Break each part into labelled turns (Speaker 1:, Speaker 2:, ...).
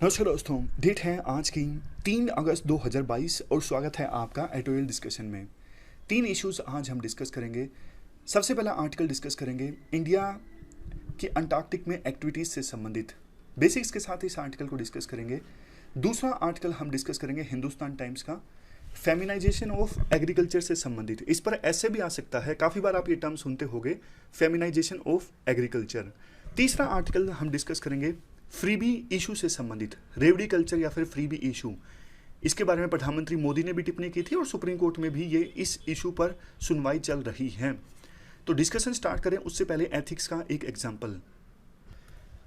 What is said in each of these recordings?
Speaker 1: नमस्कार दोस्तों, डेट है आज की 3 अगस्त 2022 और स्वागत है आपका एटोरियल डिस्कशन में। 3 इश्यूज आज हम डिस्कस करेंगे। सबसे पहला आर्टिकल डिस्कस करेंगे इंडिया की अंटार्कटिक में एक्टिविटीज़ से संबंधित बेसिक्स के साथ इस आर्टिकल को डिस्कस करेंगे। दूसरा आर्टिकल हम डिस्कस करेंगे हिंदुस्तान टाइम्स का फेमिनाइजेशन ऑफ एग्रीकल्चर से संबंधित। इस पर ऐसे भी आ सकता है, काफ़ी बार आप ये टर्म सुनते होंगे, फेमिनाइजेशन ऑफ एग्रीकल्चर। तीसरा आर्टिकल हम डिस्कस करेंगे फ्रीबी इशू से संबंधित, रेवड़ी कल्चर या फिर फ्रीबी इशू। इसके बारे में प्रधानमंत्री मोदी ने भी टिप्पणी की थी और सुप्रीम कोर्ट में भी ये इस इशू पर सुनवाई चल रही है। तो डिस्कशन स्टार्ट करें उससे पहले एथिक्स का एक एग्जांपल।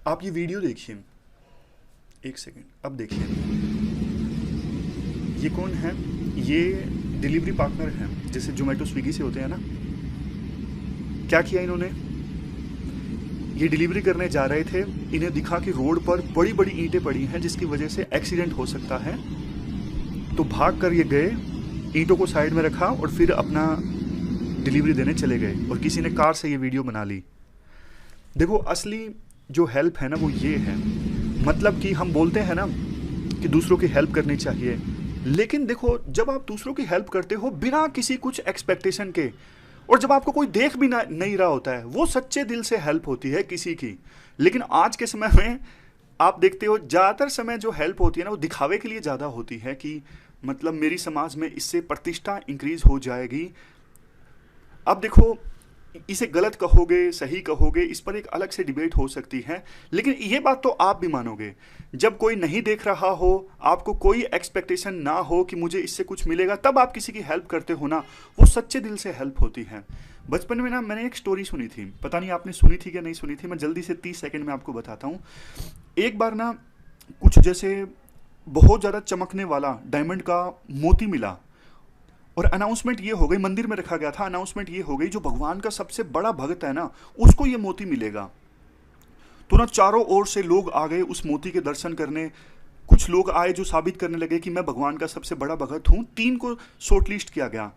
Speaker 1: आप ये वीडियो देखिए, एक सेकेंड, अब देखिए ये कौन है। ये डिलीवरी पार्टनर हैं, जैसे जोमेटो स्विगी से होते हैं ना। क्या किया इन्होंने, ये डिलीवरी करने जा रहे थे, इन्हें दिखा कि रोड पर बड़ी बड़ी ईंटें पड़ी हैं जिसकी वजह से एक्सीडेंट हो सकता है। तो भाग कर ये गए, ईंटों को साइड में रखा और फिर अपना डिलीवरी देने चले गए और किसी ने कार से ये वीडियो बना ली। देखो असली जो हेल्प है ना वो ये है, मतलब कि हम बोलते हैं ना कि दूसरों की हेल्प करनी चाहिए, लेकिन देखो जब आप दूसरों की हेल्प करते हो बिना किसी कुछ एक्सपेक्टेशन के, और जब आपको कोई देख भी नहीं रहा होता है, वो सच्चे दिल से हेल्प होती है किसी की। लेकिन आज के समय में आप देखते हो ज़्यादातर समय जो हेल्प होती है ना वो दिखावे के लिए ज़्यादा होती है कि मतलब मेरी समाज में इससे प्रतिष्ठा इंक्रीज हो जाएगी। अब देखो इसे गलत कहोगे सही कहोगे, इस पर एक अलग से डिबेट हो सकती है, लेकिन ये बात तो आप भी मानोगे जब कोई नहीं देख रहा हो, आपको कोई एक्सपेक्टेशन ना हो कि मुझे इससे कुछ मिलेगा, तब आप किसी की हेल्प करते हो ना, वो सच्चे दिल से हेल्प होती है। बचपन में ना मैंने एक स्टोरी सुनी थी, पता नहीं आपने सुनी थी या नहीं सुनी थी, मैं जल्दी से 30 सेकंड में आपको बताता हूँ। एक बार ना कुछ जैसे बहुत ज़्यादा चमकने वाला डायमंड का मोती मिला और अनाउंसमेंट ये हो गई, मंदिर में रखा गया था, अनाउंसमेंट ये हो गई जो भगवान का सबसे बड़ा भक्त है ना उसको ये मोती मिलेगा। तो ना चारों ओर से लोग आ गए उस मोती के दर्शन करने। कुछ लोग आए जो साबित करने लगे कि मैं भगवान का सबसे बड़ा भक्त हूँ। 3 को शॉर्टलिस्ट किया गया।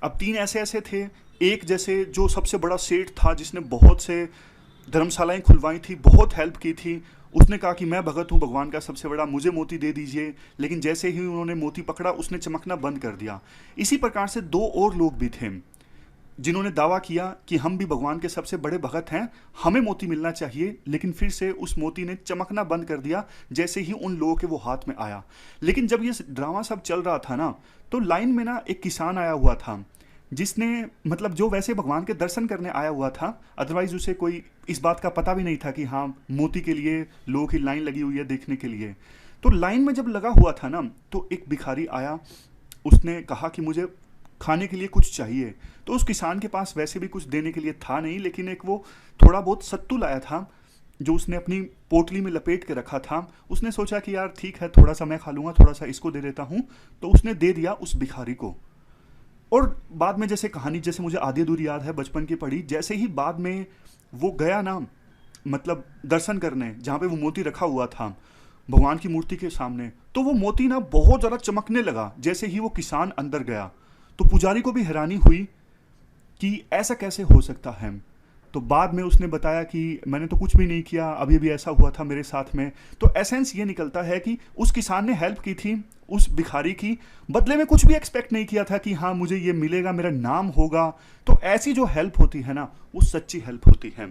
Speaker 1: अब 3 ऐसे ऐसे थे, एक जैसे जो सबसे बड़ा सेठ था जिसने बहुत से धर्मशालाएं खुलवाई थी, बहुत हेल्प की थी, उसने कहा कि मैं भगत हूँ भगवान का सबसे बड़ा, मुझे मोती दे दीजिए। लेकिन जैसे ही उन्होंने मोती पकड़ा उसने चमकना बंद कर दिया। इसी प्रकार से 2 और लोग भी थे जिन्होंने दावा किया कि हम भी भगवान के सबसे बड़े भगत हैं, हमें मोती मिलना चाहिए, लेकिन फिर से उस मोती ने चमकना बंद कर दिया जैसे ही उन लोगों के वो हाथ में आया। लेकिन जब ये ड्रामा सब चल रहा था ना, तो लाइन में ना एक किसान आया हुआ था जिसने मतलब जो वैसे भगवान के दर्शन करने आया हुआ था, अदरवाइज उसे कोई इस बात का पता भी नहीं था कि हाँ मोती के लिए लोगों की लाइन लगी हुई है देखने के लिए। तो लाइन में जब लगा हुआ था ना, तो एक भिखारी आया, उसने कहा कि मुझे खाने के लिए कुछ चाहिए। तो उस किसान के पास वैसे भी कुछ देने के लिए था नहीं, लेकिन एक वो थोड़ा बहुत सत्तू लाया था जो उसने अपनी पोटली में लपेट के रखा था। उसने सोचा कि यार ठीक है, थोड़ा सा मैं खा लूँगा, थोड़ा सा इसको दे देता हूँ। तो उसने दे दिया उस भिखारी को। और बाद में जैसे कहानी जैसे मुझे आधी अधूरी याद है बचपन की पढ़ी, जैसे ही बाद में वो गया ना मतलब दर्शन करने जहाँ पे वो मोती रखा हुआ था भगवान की मूर्ति के सामने, तो वो मोती ना बहुत ज़्यादा चमकने लगा जैसे ही वो किसान अंदर गया। तो पुजारी को भी हैरानी हुई कि ऐसा कैसे हो सकता है। तो बाद में उसने बताया कि मैंने तो कुछ भी नहीं किया, अभी भी ऐसा हुआ था मेरे साथ में। तो एसेंस ये निकलता है कि उस किसान ने हेल्प की थी उस भिखारी की, बदले में कुछ भी एक्सपेक्ट नहीं किया था कि हाँ मुझे ये मिलेगा, मेरा नाम होगा। तो ऐसी जो हेल्प होती है ना वो सच्ची हेल्प होती है।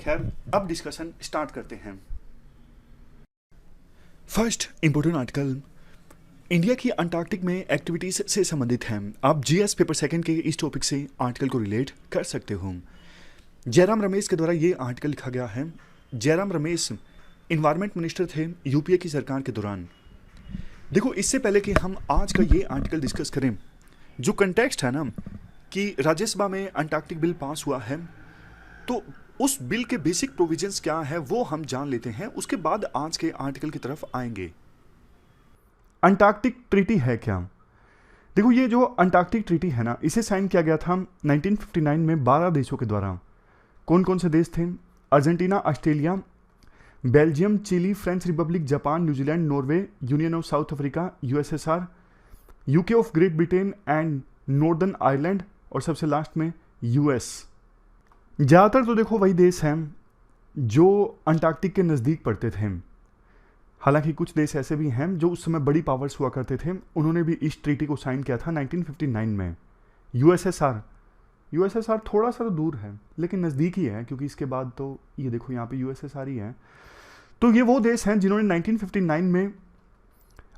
Speaker 1: खैर अब डिस्कशन स्टार्ट करते हैं। फर्स्ट इंपॉर्टेंट आर्टिकल इंडिया की अंटार्कटिक में एक्टिविटीज से संबंधित है। आप जीएस पेपर सेकंड के इस टॉपिक से आर्टिकल को रिलेट कर सकते हो। जयराम रमेश के द्वारा ये आर्टिकल लिखा गया है। जयराम रमेश इन्वायरमेंट मिनिस्टर थे यूपीए की सरकार के दौरान। देखो इससे पहले कि हम आज का ये आर्टिकल डिस्कस करें, जो कंटेक्स्ट है ना कि राज्यसभा में अंटार्कटिक बिल पास हुआ है, तो उस बिल के बेसिक प्रोविजंस क्या है वो हम जान लेते हैं, उसके बाद आज के आर्टिकल की तरफ आएंगे। अंटार्कटिक ट्रीटी है क्या? देखो ये जो अंटार्कटिक ट्रीटी है ना, इसे साइन किया गया था 1959 में 12 देशों के द्वारा। कौन कौन से देश थे? Argentina, Australia, Belgium, Chile, French Republic, Japan, New Zealand, Norway, Union of South Africa, USSR, UK of Great Britain and Northern Ireland, और सबसे लास्ट में यूएस। ज़्यादातर तो देखो वही देश हैं जो अंटार्कटिक के नज़दीक पड़ते थे। हालांकि कुछ देश ऐसे भी हैं जो उस समय बड़ी पावर्स हुआ करते थे, उन्होंने भी इस ट्रीटी को साइन किया था 1959 में। यूएसएसआर थोड़ा सा तो दूर है लेकिन नज़दीक ही है, क्योंकि इसके बाद तो ये देखो यहाँ पे यूएसएसआर ही है। तो ये वो देश हैं जिन्होंने 1959 में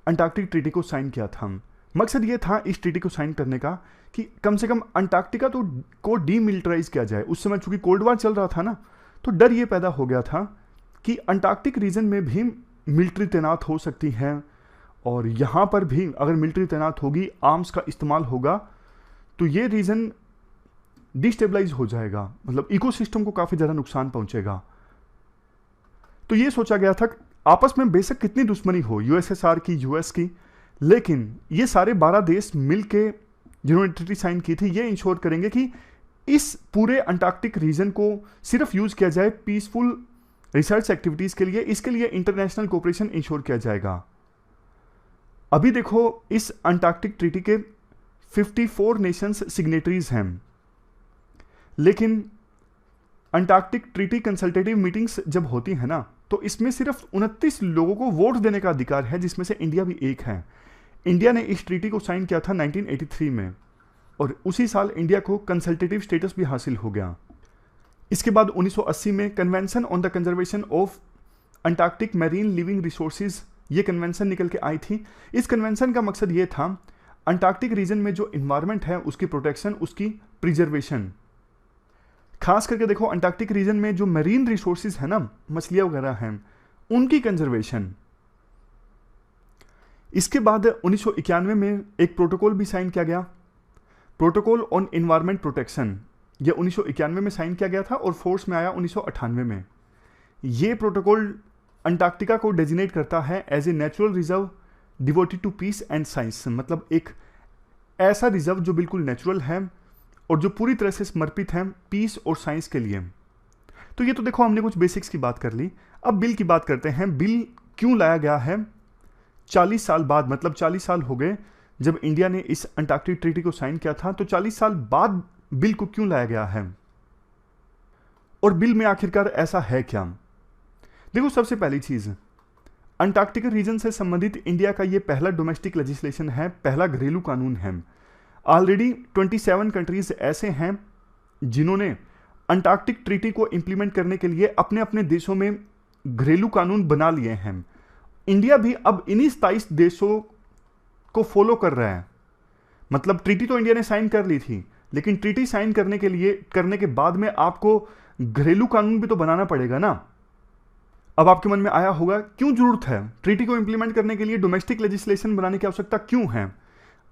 Speaker 1: अंटार्कटिक ट्रीटी को साइन किया था। मकसद ये था इस ट्रीटी को साइन करने का कि कम से कम अंटार्कटिका तो को डीमिलिटराइज किया जाए। उस समय चूंकि कोल्ड वार चल रहा था ना, तो डर ये पैदा हो गया था कि अंटार्कटिक रीजन में भी मिलिट्री तैनात हो सकती है, और यहाँ पर भी अगर मिलिट्री तैनात होगी, आर्म्स का इस्तेमाल होगा, तो ये रीजन डिस्टेबलाइज हो जाएगा, मतलब इकोसिस्टम को काफ़ी ज़्यादा नुकसान पहुंचेगा। तो ये सोचा गया था आपस में बेशक कितनी दुश्मनी हो यूएसएसआर की, यूएस की, लेकिन ये सारे 12 देश मिलके जिन्होंने ट्रीटी साइन की थी, ये इंश्योर करेंगे कि इस पूरे अंटार्कटिक रीजन को सिर्फ यूज किया जाए पीसफुल रिसर्च एक्टिविटीज के लिए। इसके लिए इंटरनेशनल कोऑपरेशन इंश्योर किया जाएगा। अभी देखो इस अंटार्कटिक ट्रीटी के 54 नेशंस सिग्नेटरीज हैं, लेकिन अंटार्कटिक ट्रीटी कंसल्टेटिव मीटिंग्स जब होती है ना, तो इसमें सिर्फ 29 लोगों को वोट देने का अधिकार है, जिसमें से इंडिया भी एक है। इंडिया ने इस ट्रीटी को साइन किया था 1983 में, और उसी साल इंडिया को कंसल्टेटिव स्टेटस भी हासिल हो गया। इसके बाद 1980 में convention on the conservation of Antarctic marine living resources, ये कन्वेंशन निकल के आई थी। इस कन्वेंशन का मकसद ये था अंटार्कटिक रीजन में जो इन्वायरमेंट है उसकी प्रोटेक्शन, उसकी प्रिजर्वेशन। खास करके देखो अंटार्कटिक रीजन में जो मैरीन रिसोर्सेज है ना, मछलियां वगैरह हैं, उनकी कंजर्वेशन। इसके बाद 1991 में एक प्रोटोकॉल भी साइन किया गया, प्रोटोकॉल ऑन एनवायरमेंट प्रोटेक्शन। यह 1991 में साइन किया गया था और फोर्स में आया 1998 में। यह प्रोटोकॉल अंटार्कटिका को डेजिनेट करता है as a natural reserve devoted to peace and science, मतलब एक ऐसा रिजर्व जो बिल्कुल नेचुरल है और जो पूरी तरह से समर्पित है पीस और साइंस के लिए। तो ये तो देखो हमने कुछ बेसिक्स की बात कर ली। अब बिल की बात करते हैं। बिल क्यों लाया गया है 40 साल बाद, मतलब 40 साल हो गए जब इंडिया ने इस अंटार्कटिक ट्रीटी को साइन किया था, तो 40 साल बाद बिल को क्यों लाया गया है और बिल में आखिरकार ऐसा है क्या? देखो सबसे पहली चीज, अंटार्कटिक रीजन से संबंधित इंडिया का यह पहला डोमेस्टिक लेजिस्लेशन है, पहला घरेलू कानून है। ऑलरेडी 27 कंट्रीज ऐसे हैं जिन्होंने अंटार्कटिक ट्रीटी को इंप्लीमेंट करने के लिए अपने अपने देशों में घरेलू कानून बना लिए हैं। इंडिया भी अब इन्हीं 27 देशों को फॉलो कर रहा है। मतलब ट्रीटी तो इंडिया ने साइन कर ली थी, लेकिन ट्रीटी साइन करने के बाद में आपको घरेलू कानून भी तो बनाना पड़ेगा ना। अब आपके मन में आया होगा क्यों जरूरत है ट्रीटी को इंप्लीमेंट करने के लिए डोमेस्टिक लेजिस्लेशन बनाने की आवश्यकता क्यों है?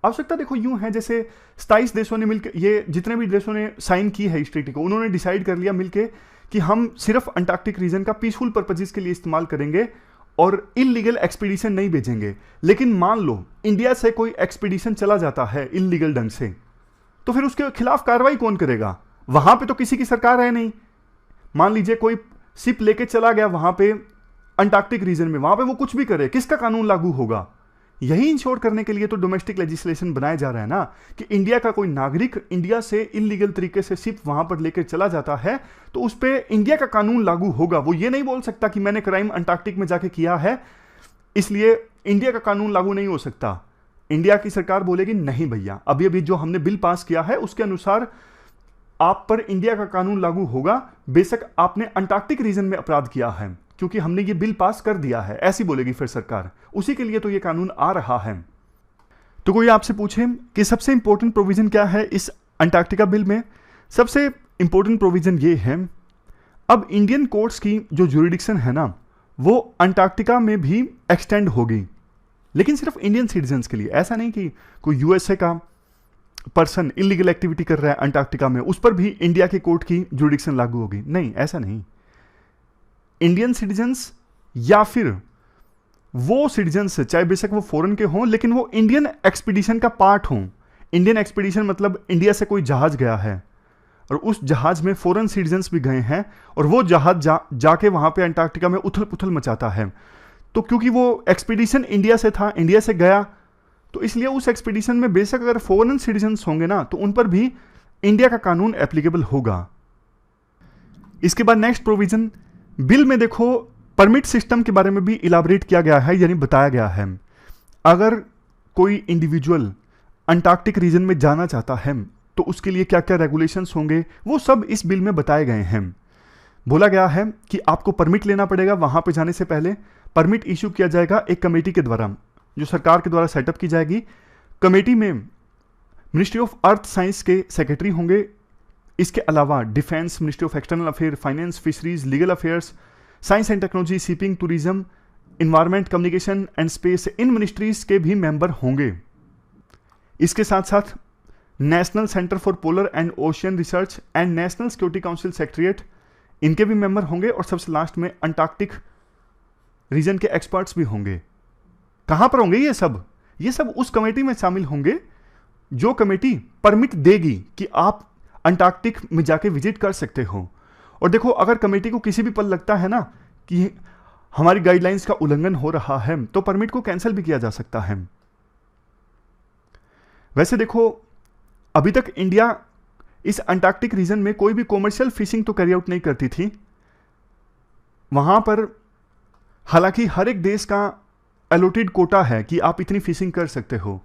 Speaker 1: आवश्यकता देखो यूं है, जैसे 27 देशों ने मिलकर, ये जितने भी देशों ने साइन की है इस ट्रीटी को, उन्होंने डिसाइड कर लिया मिलके कि हम सिर्फ अंटार्कटिक रीजन का पीसफुल पर्पजेस के लिए इस्तेमाल करेंगे और इलीगल एक्सपीडिशन नहीं भेजेंगे। लेकिन मान लो इंडिया से कोई एक्सपीडिशन चला जाता है इलीगल ढंग से, तो फिर उसके खिलाफ कार्रवाई कौन करेगा? वहां पे तो किसी की सरकार है नहीं। मान लीजिए कोई शिप लेके चला गया वहां पे अंटार्कटिक रीजन में, वहां पे वो कुछ भी करे, किसका कानून लागू होगा? यही इंश्योर करने के लिए तो डोमेस्टिक लेजिस्लेशन बनाया जा रहा है ना, कि इंडिया का कोई नागरिक इंडिया से इलीगल तरीके से शिप वहां पर लेकर चला जाता है तो उस पर इंडिया का कानून लागू होगा। वो ये नहीं बोल सकता कि मैंने क्राइम अंटार्कटिक में जाके किया है इसलिए इंडिया का कानून लागू नहीं हो सकता। इंडिया की सरकार बोलेगी नहीं भैया, अभी अभी जो हमने बिल पास किया है उसके अनुसार आप पर इंडिया का कानून लागू होगा, बेशक आपने अंटार्कटिक रीजन में अपराध किया है, क्योंकि हमने ये बिल पास कर दिया है, ऐसी बोलेगी फिर सरकार। उसी के लिए तो ये कानून आ रहा है। तो कोई आपसे पूछे कि सबसे इंपॉर्टेंट प्रोविजन क्या है इस अंटार्कटिका बिल में, सबसे इंपॉर्टेंट प्रोविजन ये है, अब इंडियन कोर्ट्स की जो ज्यूरिडिक्शन है ना, वो अंटार्कटिका में भी एक्सटेंड होगी, लेकिन सिर्फ इंडियन सिटीजन्स के लिए। ऐसा नहीं कि कोई यूएसए का पर्सन इलीगल एक्टिविटी कर रहा है अंटार्कटिका में, उस पर भी इंडिया के कोर्ट की ज्यूरिडिक्शन लागू होगी, नहीं, ऐसा नहीं। इंडियन सिटीजन्स या फिर वो सिटीजन्स, चाहे बेशक वो फॉरेन के हों, लेकिन वो इंडियन एक्सपीडिशन का पार्ट हों। इंडियन एक्सपीडिशन मतलब इंडिया से कोई जहाज गया है और उस जहाज में फॉरेन सिटीजन्स भी गए हैं और वो जहाज जाके वहां पे अंटार्कटिका में उथल पुथल मचाता है, तो क्योंकि वो एक्सपीडिशन इंडिया से था, इंडिया से गया, तो इसलिए उस एक्सपीडिशन में बेशक अगर फॉरेन सिटीजन्स होंगे ना, तो उन पर भी इंडिया का कानून एप्लीकेबल होगा। इसके बाद नेक्स्ट प्रोविजन, बिल में देखो परमिट सिस्टम के बारे में भी इलाबरेट किया गया है, यानी बताया गया है अगर कोई इंडिविजुअल अंटार्कटिक रीजन में जाना चाहता है तो उसके लिए क्या क्या रेगुलेशंस होंगे, वो सब इस बिल में बताए गए हैं। बोला गया है कि आपको परमिट लेना पड़ेगा, वहां पे जाने से पहले परमिट इशू किया जाएगा एक कमेटी के द्वारा, जो सरकार के द्वारा सेटअप की जाएगी। कमेटी में मिनिस्ट्री ऑफ अर्थ साइंस के सेक्रेटरी होंगे। इसके अलावा defence, ministry of external affair, finance, fisheries, legal affairs, science and technology, shipping, tourism, environment, communication and space, in ministries के भी मेंबर होंगे। इसके साथ साथ national centre for polar and ocean research and national security council secretariat, इनके भी member होंगे। और सबसे लास्ट में अंटार्कटिक रीजन के एक्सपर्ट्स भी होंगे। कहां पर होंगे ये सब? ये सब उस कमेटी में शामिल होंगे जो कमेटी परमिट देगी कि आप अंटार्कटिक में जाके विजिट कर सकते हो। और देखो, अगर कमेटी को किसी भी पल लगता है ना कि हमारी गाइडलाइंस का उल्लंघन हो रहा है तो परमिट को कैंसिल भी किया जा सकता है। वैसे देखो, अभी तक इंडिया इस अंटार्कटिक रीजन में कोई भी कॉमर्शियल फिशिंग तो कैरी आउट नहीं करती थी वहां पर। हालांकि हर एक देश का एलोटेड कोटा है कि आप इतनी फिशिंग कर सकते हो,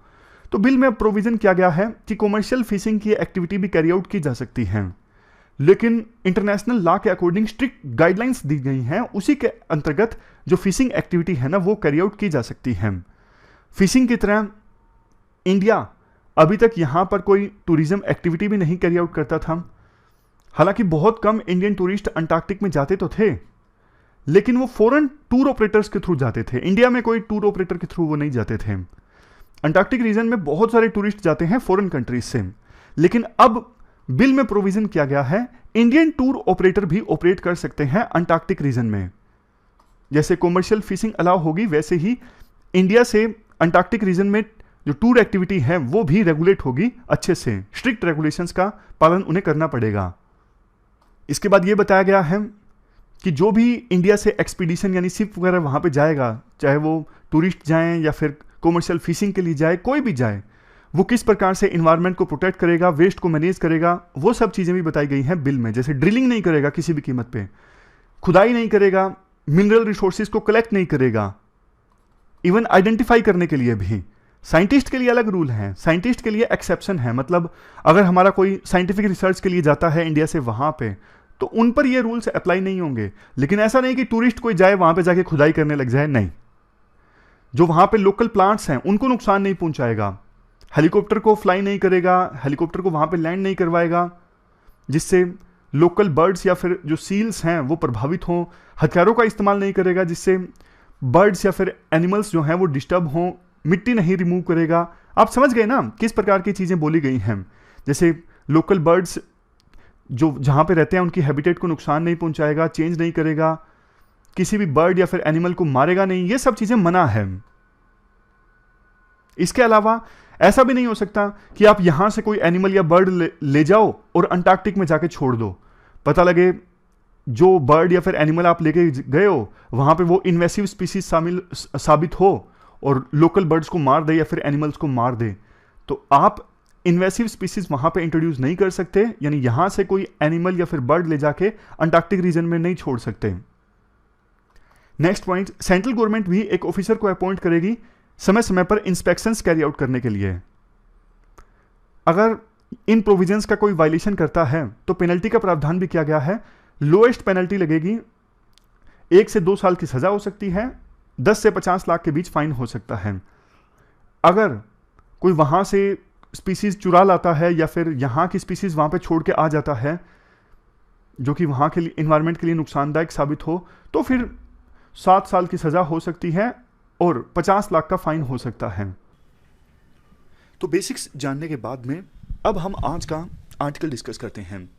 Speaker 1: तो बिल में प्रोविजन किया गया है कि कॉमर्शियल फिशिंग की एक्टिविटी भी कैरी आउट की जा सकती है, लेकिन इंटरनेशनल लॉ के अकॉर्डिंग स्ट्रिक्ट गाइडलाइंस दी गई हैं, उसी के अंतर्गत जो फिशिंग एक्टिविटी है ना वो कैरी आउट की जा सकती है। फिशिंग की तरह इंडिया अभी तक यहां पर कोई टूरिज्म एक्टिविटी भी नहीं कैरी आउट करता था। हालांकि बहुत कम इंडियन टूरिस्ट अंटार्कटिक में जाते तो थे, लेकिन वो फॉरेन टूर ऑपरेटर्स के थ्रू जाते थे। इंडिया में कोई टूर ऑपरेटर के थ्रू वो नहीं जाते थे। अंटार्कटिक रीजन में बहुत सारे टूरिस्ट जाते हैं फॉरेन कंट्रीज से, लेकिन अब बिल में प्रोविजन किया गया है इंडियन टूर ऑपरेटर भी ऑपरेट कर सकते हैं अंटार्कटिक रीजन में। जैसे कॉमर्शियल फिशिंग अलाउ होगी, वैसे ही इंडिया से अंटार्कटिक रीजन में जो टूर एक्टिविटी है वो भी रेगुलेट होगी अच्छे से। स्ट्रिक्ट रेगुलेशंस का पालन उन्हें करना पड़ेगा। इसके बाद ये बताया गया है कि जो भी इंडिया से एक्सपीडिशन यानी शिप वगैरह वहां पे जाएगा, चाहे वो टूरिस्ट जाएं या फिर कॉमर्शियल फिशिंग के लिए जाए, कोई भी जाए, वो किस प्रकार से इन्वायरमेंट को प्रोटेक्ट करेगा, वेस्ट को मैनेज करेगा, वो सब चीजें भी बताई गई हैं बिल में। जैसे ड्रिलिंग नहीं करेगा किसी भी कीमत पे, खुदाई नहीं करेगा, मिनरल रिसोर्सेज को कलेक्ट नहीं करेगा, इवन आइडेंटिफाई करने के लिए भी। साइंटिस्ट के लिए अलग रूल है, साइंटिस्ट के लिए एक्सेप्शन है। मतलब अगर हमारा कोई साइंटिफिक रिसर्च के लिए जाता है इंडिया से वहां पे, तो उन पर ये रूल्स अप्लाई नहीं होंगे। लेकिन ऐसा नहीं कि टूरिस्ट कोई जाए वहां पे जाके खुदाई करने लग जाए, नहीं। जो वहां पे लोकल प्लांट्स हैं उनको नुकसान नहीं पहुंचाएगा, हेलीकॉप्टर को फ्लाई नहीं करेगा, हेलीकॉप्टर को वहां पे लैंड नहीं करवाएगा जिससे लोकल बर्ड्स या फिर जो सील्स हैं वो प्रभावित हों, हथियारों का इस्तेमाल नहीं करेगा जिससे बर्ड्स या फिर एनिमल्स जो हैं वो डिस्टर्ब हों, मिट्टी नहीं रिमूव करेगा। आप समझ गए ना किस प्रकार की चीजें बोली गई हैं। जैसे लोकल बर्ड्स जो जहां पे रहते हैं उनकी हैबिटेट को नुकसान नहीं पहुंचाएगा, चेंज नहीं करेगा, किसी भी बर्ड या फिर एनिमल को मारेगा नहीं, ये सब चीजें मना है। इसके अलावा ऐसा भी नहीं हो सकता कि आप यहां से कोई एनिमल या बर्ड ले जाओ और अंटार्कटिक में जाके छोड़ दो, पता लगे जो बर्ड या फिर एनिमल आप लेके गए हो वहां पे वो इन्वेसिव स्पीसीज साबित हो और लोकल बर्ड्स को मार दे या फिर एनिमल्स को मार दे, तो आप इन्वेसिव स्पीसीज वहां पे इंट्रोड्यूस नहीं कर सकते। यानी यहां से कोई एनिमल या फिर बर्ड ले जाके अंटार्कटिक रीजन में नहीं छोड़ सकते। नेक्स्ट पॉइंट, सेंट्रल गवर्नमेंट भी एक ऑफिसर को अपॉइंट करेगी समय समय पर इंस्पेक्शंस कैरी आउट करने के लिए। अगर इन प्रोविजंस का कोई वायलेशन करता है तो पेनल्टी का प्रावधान भी किया गया है। लोएस्ट पेनल्टी लगेगी, 1 से 2 साल की सजा हो सकती है, 10 से 50 लाख के बीच फाइन हो सकता है। अगर कोई वहां से स्पीसीज चुरा लाता है या फिर यहां की स्पीसीज वहां पे छोड़ के आ जाता है जो कि वहां के लिए इन्वायरमेंट के लिए नुकसानदायक साबित हो, तो फिर 7 साल की सजा हो सकती है और 50 लाख का फाइन हो सकता है। तो बेसिक्स जानने के बाद में अब हम आज का आर्टिकल डिस्कस करते हैं।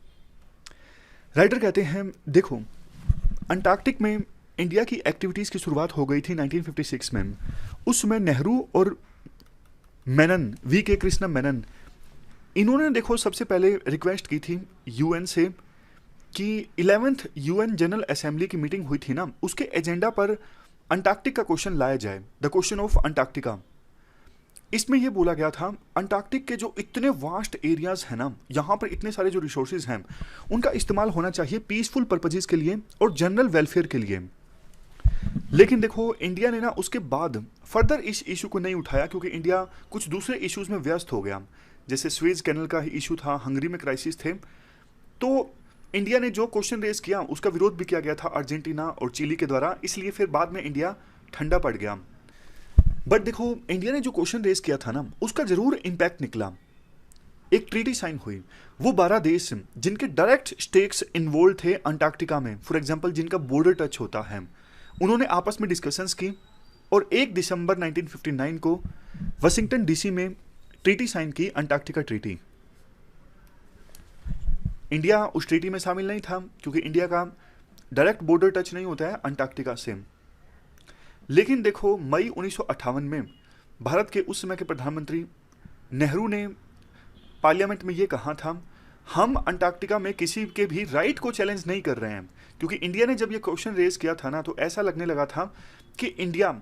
Speaker 1: राइटर कहते हैं, देखो अंटार्कटिक में इंडिया की एक्टिविटीज की शुरुआत हो गई थी 1956 में। उस समय नेहरू और मेनन, वी.के. कृष्णा मेनन, इन्होंने देखो सबसे पहले रिक्वेस्ट की थी यूएन से कि 11th यूएन जनरल असेंबली की मीटिंग हुई थी ना, उसके एजेंडा पर अंटार्कटिक का क्वेश्चन लाया जाए, द क्वेश्चन ऑफ अंटार्कटिका। इसमें यह बोला गया था अंटार्कटिक के जो इतने वास्ट एरियाज हैं ना, यहाँ पर इतने सारे जो रिसोर्सेज हैं उनका इस्तेमाल होना चाहिए पीसफुल पर्पजेज के लिए और जनरल वेलफेयर के लिए। लेकिन देखो इंडिया ने ना उसके बाद फर्दर इस इशू को नहीं उठाया, क्योंकि इंडिया कुछ दूसरे इश्यूज में व्यस्त हो गया। जैसे स्वेज कैनल का इशू था, हंगरी में क्राइसिस थे। तो इंडिया ने जो क्वेश्चन रेज किया उसका विरोध भी किया गया था अर्जेंटीना और चिली के द्वारा, इसलिए फिर बाद में इंडिया ठंडा पड़ गया। बट देखो इंडिया ने जो क्वेश्चन रेज किया था ना, उसका जरूर इम्पैक्ट निकला। एक ट्रीटी साइन हुई। वो 12 देश जिनके डायरेक्ट स्टेक्स इन्वॉल्व थे अंटार्कटिका में, फॉर एग्जांपल जिनका बॉर्डर टच होता है, उन्होंने आपस में डिस्कशंस की और 1 दिसंबर 1959 को वाशिंगटन डीसी में ट्रीटी साइन की, अंटार्कटिका ट्रीटी। इंडिया उस ट्रीटी में शामिल नहीं था, क्योंकि इंडिया का डायरेक्ट बॉर्डर टच नहीं होता है अंटार्कटिका से। लेकिन देखो मई 1958 में भारत के उस समय के प्रधानमंत्री नेहरू ने पार्लियामेंट में ये कहा था, हम अंटार्कटिका में किसी के भी राइट को चैलेंज नहीं कर रहे हैं। क्योंकि इंडिया ने जब ये क्वेश्चन रेज किया था ना, तो ऐसा लगने लगा था कि इंडिया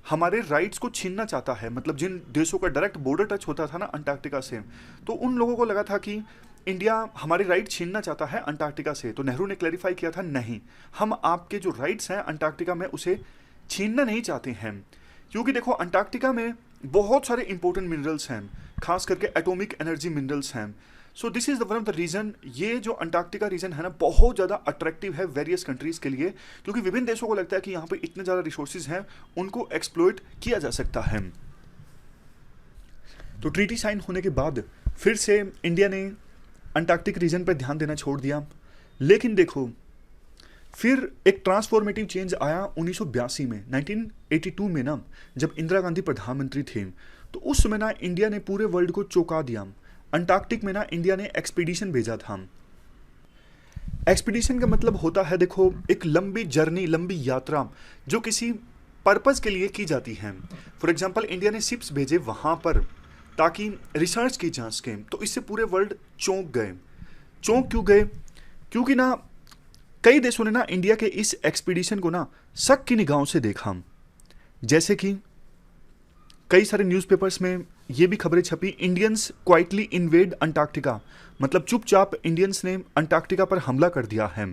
Speaker 1: हमारे राइट्स को छीनना चाहता है। मतलब जिन देशों का डायरेक्ट बॉर्डर टच होता था ना अंटार्कटिका से, तो उन लोगों को लगा था कि इंडिया हमारे राइट छीनना चाहता है अंटार्कटिका से। तो नेहरू ने क्लैरिफाई किया था, नहीं, हम आपके जो राइट्स हैं अंटार्कटिका में उसे छीनना नहीं चाहते हैं। क्योंकि देखो अंटार्कटिका में बहुत सारे इंपॉर्टेंट मिनरल्स हैं, खास करके एटॉमिक एनर्जी मिनरल्स हैं। So this is the one of the region, ये जो अंटार्कटिका रीजन है ना, बहुत ज़्यादा अट्रैक्टिव है वेरियस कंट्रीज के लिए, क्योंकि विभिन्न देशों को लगता है कि यहाँ पे इतने ज़्यादा रिसोर्सेज हैं, उनको एक्सप्लॉइट किया जा सकता है। तो ट्रीटी साइन होने के बाद फिर से इंडिया ने अंटार्कटिक रीजन पर ध्यान देना छोड़ दिया। लेकिन देखो फिर एक ट्रांसफॉर्मेटिव चेंज आया 1982 में, 1982 में ना, जब इंदिरा गांधी प्रधानमंत्री थे, तो उस समय ना इंडिया ने पूरे वर्ल्ड को चौंका दिया। अंटार्कटिक में ना इंडिया ने एक्सपीडिशन भेजा था। एक्सपीडिशन का मतलब होता है देखो एक लंबी जर्नी, लंबी यात्रा जो किसी पर्पस के लिए की जाती है। फॉर एग्जांपल इंडिया ने शिप्स भेजे वहां पर ताकि रिसर्च की जा सके। तो इससे पूरे वर्ल्ड चौंक गए। चौंक क्यों गए? क्योंकि ना कई देशों ने ना इंडिया के इस एक्सपीडिशन को ना शक की निगाहों से देखा। जैसे कि कई सारे न्यूज़पेपर्स में ये भी खबरें छपी, इंडियंस क्वाइटली इन्वेड अंटार्कटिका, मतलब चुपचाप इंडियंस ने अंटार्कटिका पर हमला कर दिया है।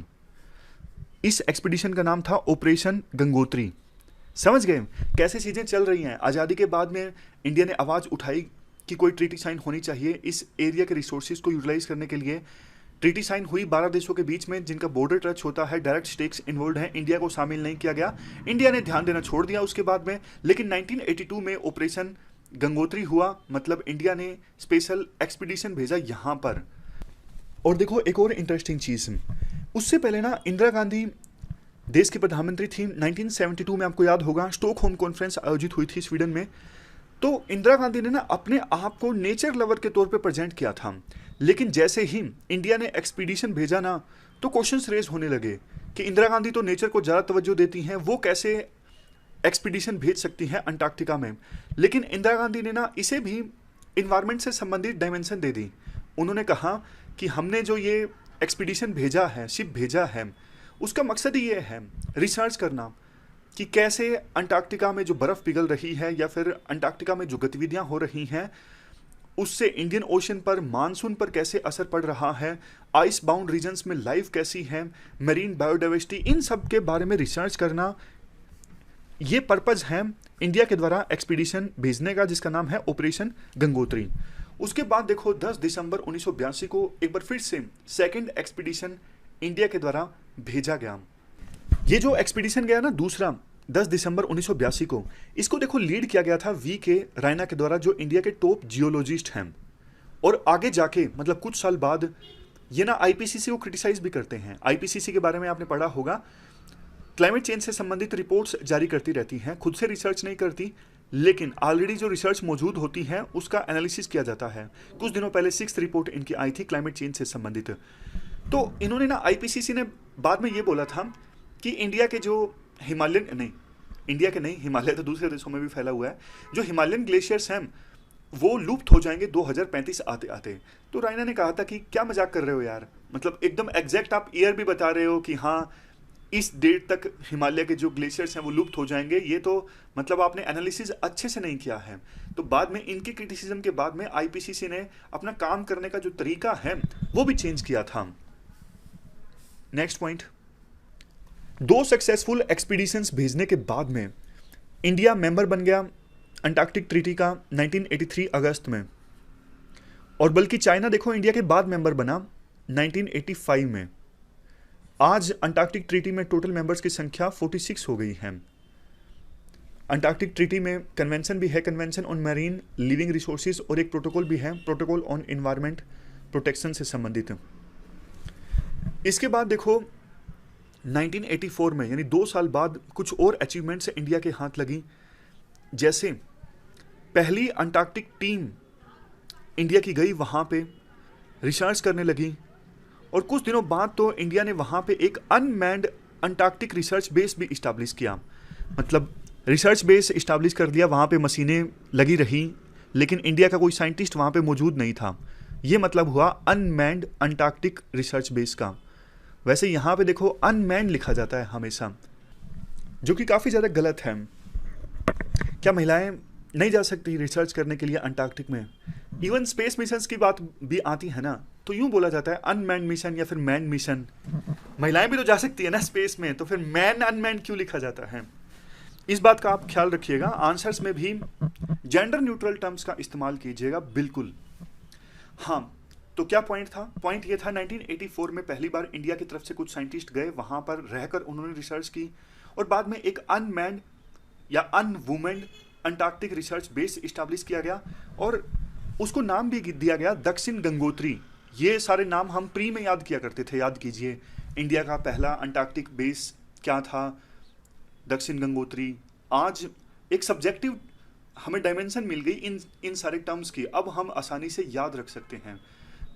Speaker 1: इस एक्सपीडिशन का नाम था ऑपरेशन गंगोत्री। समझ गए कैसे चीज़ें चल रही हैं? आज़ादी के बाद में इंडिया ने आवाज़ उठाई कि कोई ट्रीटी साइन होनी चाहिए इस एरिया के रिसोर्सेज को यूटिलाइज करने के लिए। ट्रीटी साइन हुई 12 देशों के बीच में जिनका बॉर्डर टच होता है, डायरेक्ट स्टेक्स इन्वॉल्व हैं। इंडिया को शामिल नहीं किया गया, इंडिया ने ध्यान देना छोड़ दिया उसके बाद में। लेकिन 1982 में ऑपरेशन गंगोत्री हुआ, मतलब इंडिया ने स्पेशल एक्सपीडिशन भेजा यहाँ पर। और देखो एक और इंटरेस्टिंग चीज़, उससे पहले ना इंदिरा गांधी देश की प्रधानमंत्री थी। 1972 में आपको याद होगा स्टॉकहोम कॉन्फ्रेंस आयोजित हुई थी स्वीडन में। तो इंदिरा गांधी ने ना अपने आप को नेचर लवर के तौर पे प्रेजेंट किया था। लेकिन जैसे ही इंडिया ने एक्सपीडिशन भेजा ना, तो क्वेश्चंस रेज होने लगे कि इंदिरा गांधी तो नेचर को ज़्यादा तवज्जो देती हैं, वो कैसे एक्सपीडिशन भेज सकती हैं अंटार्कटिका में। लेकिन इंदिरा गांधी ने ना इसे भी इन्वायरमेंट से संबंधित डायमेंशन दे दी। उन्होंने कहा कि हमने जो ये एक्सपीडिशन भेजा है, शिप भेजा है, उसका मकसद ही ये है रिसर्च करना कि कैसे अंटार्कटिका में जो बर्फ़ पिघल रही है या फिर अंटार्कटिका में जो गतिविधियां हो रही हैं उससे इंडियन ओशन पर, मानसून पर कैसे असर पड़ रहा है, आइस बाउंड रीजन्स में लाइफ कैसी है, मरीन बायोडाइवर्सिटी, इन सब के बारे में रिसर्च करना। ये पर्पज़ है इंडिया के द्वारा एक्सपीडिशन भेजने का, जिसका नाम है ऑपरेशन गंगोत्री। उसके बाद देखो 10 दिसंबर 1982 को एक बार फिर से सेकेंड एक्सपीडिशन इंडिया के द्वारा भेजा गया। ये जो एक्सपीडिशन गया ना दूसरा 10 दिसंबर 1982 को, इसको देखो लीड किया गया था वी.के. रैना के द्वारा, जो इंडिया के टॉप जियोलॉजिस्ट हैं। और आगे जाके मतलब कुछ साल बाद ये ना आईपीसीसी को क्रिटिसाइज भी करते हैं। आईपीसीसी के बारे में आपने पढ़ा होगा, क्लाइमेट चेंज से संबंधित रिपोर्ट्स जारी करती रहती हैं, खुद से रिसर्च नहीं करती, लेकिन ऑलरेडी जो रिसर्च मौजूद होती है उसका एनालिसिस किया जाता है। कुछ दिनों पहले 6th रिपोर्ट इनकी आई थी क्लाइमेट चेंज से संबंधित। तो इन्होंने ना आईपीसीसी ने बाद में ये बोला था कि इंडिया के जो हिमालय तो दूसरे देशों में भी फैला हुआ है, जो हिमालयन ग्लेशियर्स हैं वो लुप्त हो जाएंगे 2035 आते आते। तो रायना ने कहा था कि क्या मजाक कर रहे हो यार, मतलब एकदम एग्जैक्ट आप ईयर भी बता रहे हो कि हाँ इस डेट तक हिमालय के जो ग्लेशियर्स हैं वो लुप्त हो जाएंगे, ये तो मतलब आपने एनालिसिस अच्छे से नहीं किया है। तो बाद में इनके क्रिटिसिज्म के बाद में आईपीसीसी ने अपना काम करने का जो तरीका है वो भी चेंज किया था। नेक्स्ट पॉइंट, 2 सक्सेसफुल एक्सपीडिशंस भेजने के बाद में इंडिया मेंबर बन गया अंटार्कटिक ट्रीटी का 1983 अगस्त में, और बल्कि चाइना देखो इंडिया के बाद मेंबर बना 1985 में। आज अंटार्कटिक ट्रीटी में टोटल मेंबर्स की संख्या 46 हो गई है। अंटार्कटिक ट्रीटी में कन्वेंशन भी है, convention on marine living resources, और एक प्रोटोकॉल भी है, प्रोटोकॉल ऑन एनवायरनमेंट प्रोटेक्शन से संबंधित। इसके बाद देखो 1984 में, यानी 2 साल बाद, कुछ और अचीवमेंट्स इंडिया के हाथ लगी। जैसे पहली अंटार्कटिक टीम इंडिया की गई वहाँ पे रिसर्च करने लगी, और कुछ दिनों बाद तो इंडिया ने वहाँ पे एक अनमैन्ड अंटार्कटिक रिसर्च बेस भी इस्टेब्लिश किया। मतलब रिसर्च बेस इस्टेब्लिश कर दिया, वहाँ पे मशीनें लगी रही, लेकिन इंडिया का कोई साइंटिस्ट वहाँ पे मौजूद नहीं था। ये मतलब हुआ अनमैन्ड अंटार्कटिक रिसर्च बेस का। वैसे यहाँ पे देखो अनमैन्ड लिखा जाता है हमेशा, जो कि काफ़ी ज़्यादा गलत है। क्या महिलाएं नहीं जा सकती रिसर्च करने के लिए अंटार्कटिक में? इवन स्पेस मिशंस की बात भी आती है ना, तो यूं बोला जाता है अनमैन्ड मिशन या फिर मैन मिशन। महिलाएं भी तो जा सकती है ना स्पेस में, तो फिर मैन अनमैन्ड क्यों लिखा जाता है? इस बात का आप ख्याल रखिएगा, आंसर्स में भी जेंडर न्यूट्रल टर्म्स का इस्तेमाल कीजिएगा बिल्कुल। हाँ, तो क्या पॉइंट था? पॉइंट ये था 1984 में पहली बार इंडिया की तरफ से कुछ साइंटिस्ट गए, वहां पर रहकर उन्होंने रिसर्च की, और बाद में एक अनमैन्ड या अनवुमेन्ड अंटार्कटिक रिसर्च बेस इस्टेब्लिश किया गया, और उसको नाम भी दिया गया दक्षिण गंगोत्री। ये सारे नाम हम प्री में याद किया करते थे, याद कीजिए। इंडिया का पहला अंटार्कटिक बेस क्या था? दक्षिण गंगोत्री। आज एक सब्जेक्टिव हमें डायमेंशन मिल गई इन सारे टर्म्स की, अब हम आसानी से याद रख सकते हैं।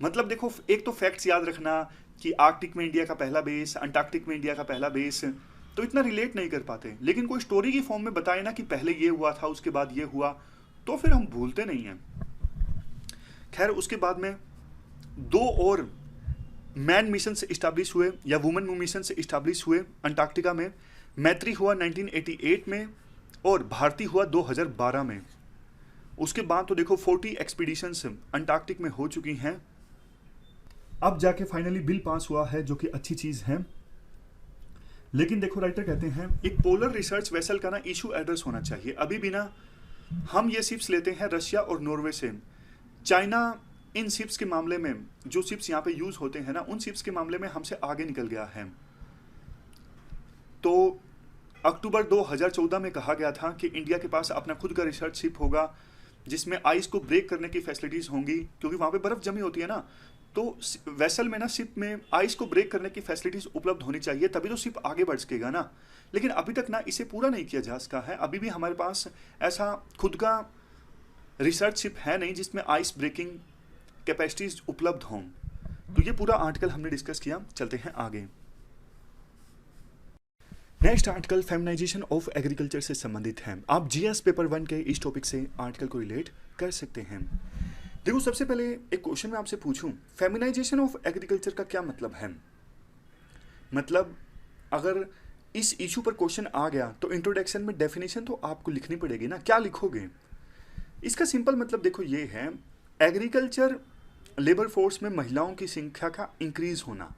Speaker 1: मतलब देखो, एक तो फैक्ट्स याद रखना कि आर्कटिक में इंडिया का पहला बेस, अंटार्कटिक में इंडिया का पहला बेस, तो इतना रिलेट नहीं कर पाते, लेकिन कोई स्टोरी की फॉर्म में बताए ना कि पहले ये हुआ था, उसके बाद ये हुआ, तो फिर हम भूलते नहीं हैं। खैर, उसके बाद में 2 और मैन मिशन से इस्टेब्लिश हुए या वुमेन मिशन से इस्टेब्लिश हुए अंटार्कटिका में। मैत्री हुआ 1988 में और भारती हुआ 2012 में। उसके बाद तो देखो 40 एक्सपीडिशंस अंटार्कटिक में हो चुकी हैं। अब जाके फाइनली बिल पास हुआ है, जो कि अच्छी चीज है। लेकिन देखो, राइटर कहते हैं एक पोलर रिसर्च वेसल का ना इशू एड्रेस होना चाहिए। अभी भी ना हम ये शिप्स लेते हैं रशिया और नॉर्वे से। चाइना इन शिप्स के मामले में, जो शिप्स यहाँ पे यूज होते हैं ना, उन शिप्स के मामले में हमसे आगे निकल गया है। तो अक्टूबर 2014 में कहा गया था कि इंडिया के पास अपना खुद का रिसर्च शिप होगा, जिसमें आइस को ब्रेक करने की फैसिलिटीज होंगी, क्योंकि वहाँ पे बर्फ जमी होती है ना। तो वेसल में ना, शिप में आइस को ब्रेक करने की फैसिलिटीज उपलब्ध होनी चाहिए, तभी तो शिप आगे बढ़ सकेगा ना। लेकिन अभी तक ना इसे पूरा नहीं किया जा सका है। अभी भी हमारे पास ऐसा खुद का रिसर्च शिप है नहीं जिसमें आइस ब्रेकिंग कैपेसिटीज उपलब्ध हों। तो ये पूरा आर्टिकल हमने डिस्कस किया। चलते हैं आगे। Next article feminization of agriculture से संबंधित है। आप जीएस पेपर 1 के इस टॉपिक से आर्टिकल को रिलेट कर सकते हैं। देखो, सबसे पहले एक क्वेश्चन मैं आपसे पूछूं, फेमिनाइजेशन ऑफ एग्रीकल्चर का क्या मतलब है? मतलब अगर इस इशू पर क्वेश्चन आ गया तो इंट्रोडक्शन में डेफिनेशन तो आपको लिखनी पड़ेगी ना। क्या लिखोगे? इसका सिंपल मतलब देखो ये है, एग्रीकल्चर लेबर फोर्स में महिलाओं की संख्या का इंक्रीज होना।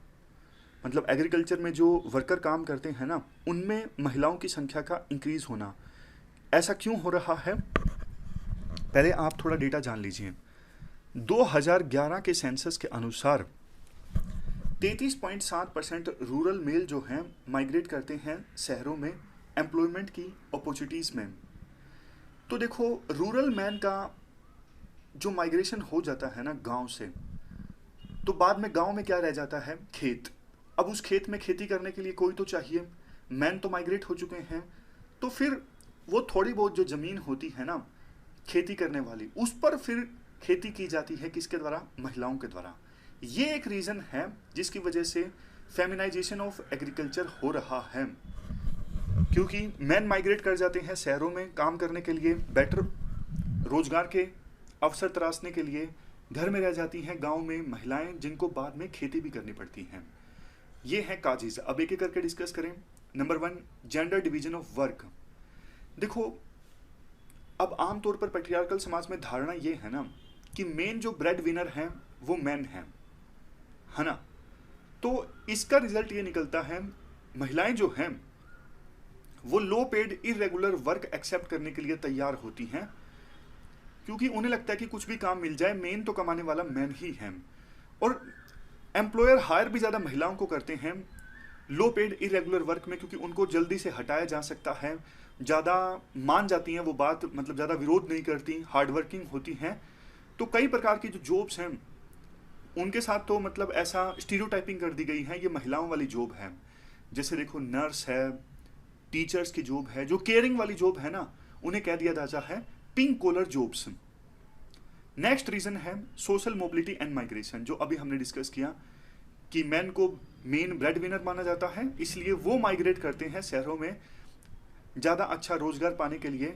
Speaker 1: मतलब एग्रीकल्चर में जो वर्कर काम करते हैं ना, उनमें महिलाओं की संख्या का इंक्रीज होना। ऐसा क्यों हो रहा है? पहले आप थोड़ा डेटा जान लीजिए। 2011 के सेंसस के अनुसार 33.7% रूरल मेल जो हैं माइग्रेट करते हैं शहरों में एम्प्लॉयमेंट की अपॉर्चुनिटीज़ में। तो देखो, रूरल मैन का जो माइग्रेशन हो जाता है ना गांव से, तो बाद में गांव में क्या रह जाता है? खेत। अब उस खेत में खेती करने के लिए कोई तो चाहिए। मैन तो माइग्रेट हो चुके हैं, तो फिर वो थोड़ी बहुत जो ज़मीन होती है ना खेती करने वाली, उस पर फिर खेती की जाती है। किसके द्वारा? महिलाओं के द्वारा। ये एक रीज़न है जिसकी वजह से फेमिनाइजेशन ऑफ एग्रीकल्चर हो रहा है, क्योंकि मैन माइग्रेट कर जाते हैं शहरों में काम करने के लिए, बेटर रोजगार के अवसर तराशने के लिए। घर में रह जाती हैं गांव में महिलाएं, जिनको बाद में खेती भी करनी पड़ती हैं। ये है काजीज। अब एक एक करके डिस्कस करें। Number 1, gender division of work. देखो, अब आमतौर पर पैट्रियार्कल समाज में धारणा ये है ना कि मेन जो ब्रेड विनर हैं वो मैन हैं, है ना। तो इसका रिजल्ट ये निकलता है महिलाएं जो हैं वो लो पेड इरेगुलर वर्क एक्सेप्ट करने के लिए तैयार होती हैं, क्योंकि उन्हें लगता है कि कुछ भी काम मिल जाए, मेन तो कमाने वाला मैन ही है। और एम्प्लॉयर हायर भी ज़्यादा महिलाओं को करते हैं लो पेड इरेगुलर वर्क में, क्योंकि उनको जल्दी से हटाया जा सकता है, ज़्यादा मान जाती हैं वो बात, मतलब ज़्यादा विरोध नहीं करती, हार्ड वर्किंग होती हैं। तो कई प्रकार की जो जॉब्स हैं उनके साथ तो मतलब ऐसा स्टीरियोटाइपिंग कर दी गई है, ये महिलाओं वाली जॉब है। जैसे देखो नर्स है, टीचर्स की जॉब है, जो केयरिंग वाली जॉब है ना, उन्हें कह दिया जाता है pink collar jobs. Next reason है सोशल मोबिलिटी एंड माइग्रेशन, जो अभी हमने डिस्कस किया कि मैन को मेन ब्रेड विनर माना जाता है, इसलिए वो माइग्रेट करते हैं शहरों में ज़्यादा अच्छा रोजगार पाने के लिए।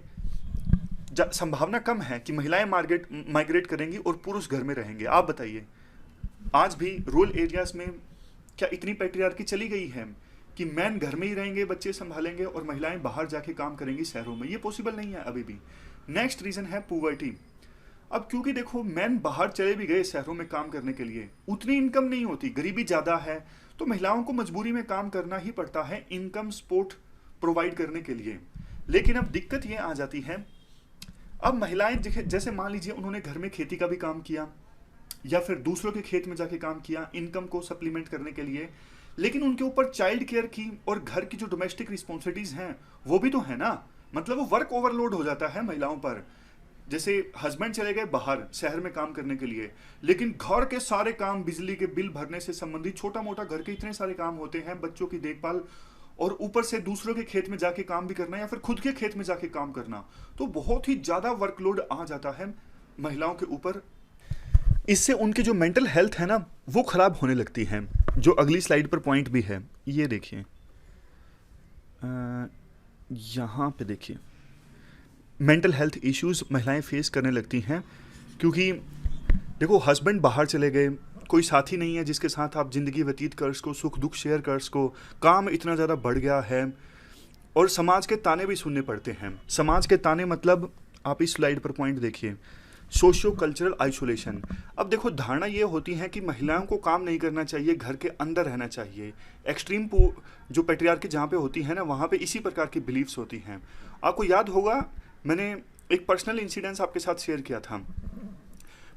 Speaker 1: संभावना कम है कि महिलाएं माइग्रेट करेंगी और पुरुष घर में रहेंगे। आप बताइए, आज भी रूरल एरियाज में क्या इतनी पैट्रियार्की चली गई है कि मैन घर में ही रहेंगे, बच्चे संभालेंगे और महिलाएं बाहर जाके काम करेंगी शहरों में? ये पॉसिबल नहीं है अभी भी। नेक्स्ट रीजन है पुवर्टी। अब क्योंकि देखो मैन बाहर चले भी गए शहरों में काम करने के लिए, उतनी इनकम नहीं होती, गरीबी ज़्यादा है, तो महिलाओं को मजबूरी में काम करना ही पड़ता है इनकम सपोर्ट प्रोवाइड करने के लिए। लेकिन अब दिक्कत ये आ जाती है, अब महिलाएं जैसे मान लीजिए उन्होंने घर में खेती का भी काम किया या फिर दूसरों के खेत में जाके काम किया इनकम को सप्लीमेंट करने के लिए, लेकिन उनके ऊपर चाइल्ड केयर की और घर की जो डोमेस्टिक रिस्पॉन्सिबिलिटीज हैं वो भी तो है ना, मतलब वो वर्क ओवरलोड हो जाता है महिलाओं पर। जैसे हस्बैंड चले गए बाहर शहर में काम करने के लिए, लेकिन घर के सारे काम, बिजली के बिल भरने से संबंधित छोटा मोटा घर के इतने सारे काम होते हैं, बच्चों की देखभाल, और ऊपर से दूसरों के खेत में जाके काम भी करना या फिर खुद के खेत में जाके काम करना, तो बहुत ही ज़्यादा वर्कलोड आ जाता है महिलाओं के ऊपर। इससे उनकी जो मेंटल हेल्थ है ना वो खराब होने लगती है, जो अगली स्लाइड पर पॉइंट भी है, ये देखिए, यहाँ पे देखिए, मेंटल हेल्थ इश्यूज महिलाएं फेस करने लगती हैं, क्योंकि देखो हस्बैंड बाहर चले गए, कोई साथी नहीं है जिसके साथ आप ज़िंदगी व्यतीत कर सको, सुख दुख शेयर कर सको, काम इतना ज़्यादा बढ़ गया है, और समाज के ताने भी सुनने पड़ते हैं। समाज के ताने मतलब आप इस स्लाइड पर पॉइंट देखिए, सोशियो कल्चरल आइसोलेशन। अब देखो धारणा ये होती है कि महिलाओं को काम नहीं करना चाहिए, घर के अंदर रहना चाहिए। एक्सट्रीम जो पैट्रियार्की जहाँ पे होती है ना, वहाँ पे इसी प्रकार की बिलीव्स होती हैं। आपको याद होगा मैंने एक पर्सनल इंसिडेंस आपके साथ शेयर किया था।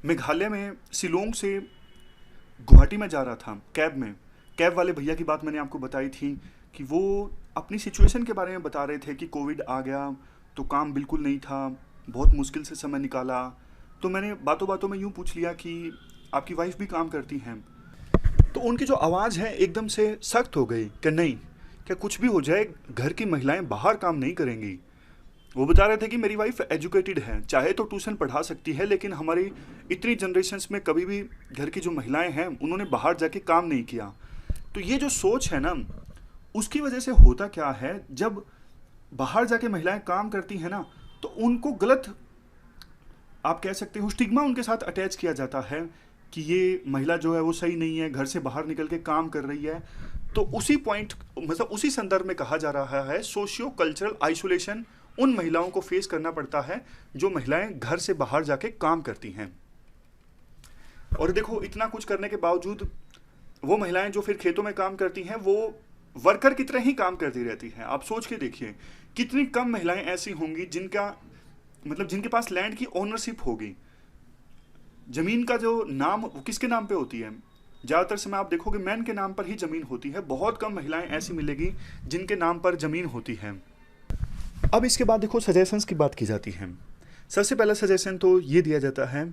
Speaker 1: मेघालय में शिलोंग से गुवाहाटी में जा रहा था कैब में, कैब वाले भैया की बात मैंने आपको बताई थी कि वो अपनी सिचुएशन के बारे में बता रहे थे कि कोविड आ गया तो काम बिल्कुल नहीं था, बहुत मुश्किल से समय निकाला। तो मैंने बातों बातों में यूँ पूछ लिया कि आपकी वाइफ भी काम करती हैं? तो उनकी जो आवाज़ है एकदम से सख्त हो गई कि नहीं, क्या कुछ भी हो जाए घर की महिलाएं बाहर काम नहीं करेंगी। वो बता रहे थे कि मेरी वाइफ एजुकेटेड है, चाहे तो ट्यूशन पढ़ा सकती है, लेकिन हमारी इतनी जनरेशन्स में कभी भी घर की जो महिलाएं हैं उन्होंने बाहर जाके काम नहीं किया। तो ये जो सोच है ना, उसकी वजह से होता क्या है, जब बाहर जाके महिलाएं काम करती हैं ना, तो उनको गलत, आप कह सकते हो स्टिग्मा उनके साथ अटैच किया जाता है कि ये महिला जो है वो सही नहीं है, घर से बाहर निकल के काम कर रही है। तो उसी पॉइंट, मतलब उसी संदर्भ में कहा जा रहा है सोशियो कल्चरल आइसोलेशन उन महिलाओं को फेस करना पड़ता है जो महिलाएं घर से बाहर जाके काम करती हैं। और देखो इतना कुछ करने के बावजूद वो महिलाएं जो फिर खेतों में काम करती हैं वो वर्कर की तरह ही काम करती रहती हैं। आप सोच के देखिए कितनी कम महिलाएं ऐसी होंगी जिनके पास लैंड की ओनरशिप होगी। जमीन का जो नाम वो किसके नाम पे होती है? ज़्यादातर समय आप देखोगे मैन के नाम पर ही जमीन होती है। बहुत कम महिलाएं ऐसी मिलेगी जिनके नाम पर जमीन होती है। अब इसके बाद देखो सजेशंस की बात की जाती है। सबसे पहला सजेशन तो ये दिया जाता है,